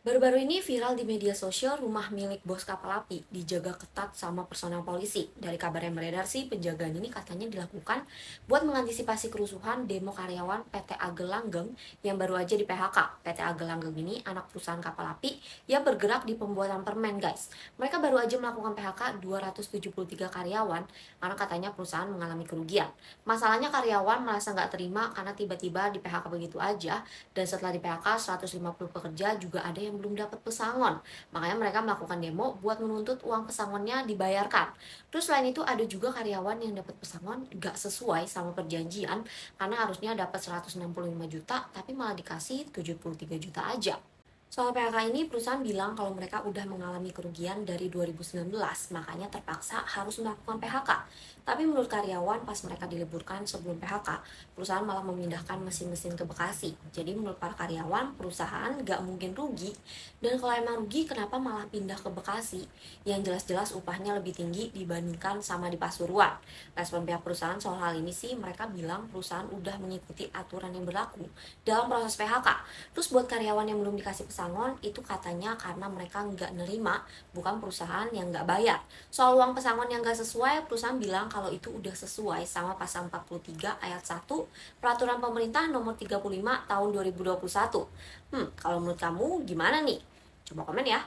Baru-baru ini viral di media sosial rumah milik bos kapal api dijaga ketat sama personel polisi. Dari kabar yang beredar sih, penjagaan ini katanya dilakukan buat mengantisipasi kerusuhan demo karyawan PT Age Langgeng yang baru aja di PHK. PT Age Langgeng ini anak perusahaan kapal api yang bergerak di pembuatan permen, guys. Mereka baru aja melakukan PHK 273 karyawan karena katanya perusahaan mengalami kerugian. Masalahnya karyawan merasa nggak terima karena tiba-tiba di PHK begitu aja, dan setelah di PHK 150 pekerja juga ada yang belum dapat pesangon. Makanya mereka melakukan demo buat menuntut uang pesangonnya dibayarkan. Terus selain itu ada juga karyawan yang dapat pesangon gak sesuai sama perjanjian karena harusnya dapat 165 juta tapi malah dikasih 73 juta aja. Soal PHK ini, perusahaan bilang kalau mereka udah mengalami kerugian dari 2019, makanya terpaksa harus melakukan PHK. Tapi menurut karyawan, pas mereka diliburkan sebelum PHK, perusahaan malah memindahkan mesin-mesin ke Bekasi. Jadi menurut para karyawan, perusahaan nggak mungkin rugi. Dan kalau emang rugi, kenapa malah pindah ke Bekasi? Yang jelas-jelas upahnya lebih tinggi dibandingkan sama di Pasuruan. Respon pihak perusahaan soal hal ini sih, mereka bilang perusahaan udah mengikuti aturan yang berlaku dalam proses PHK. Terus buat karyawan yang belum dikasih pesangon, itu katanya karena mereka nggak nerima, bukan perusahaan yang nggak bayar. Soal uang pesangon yang nggak sesuai, perusahaan bilang kalau itu udah sesuai sama pasal 43 ayat 1 Peraturan Pemerintah nomor 35 tahun 2021. Kalau menurut kamu gimana nih? Coba komen ya.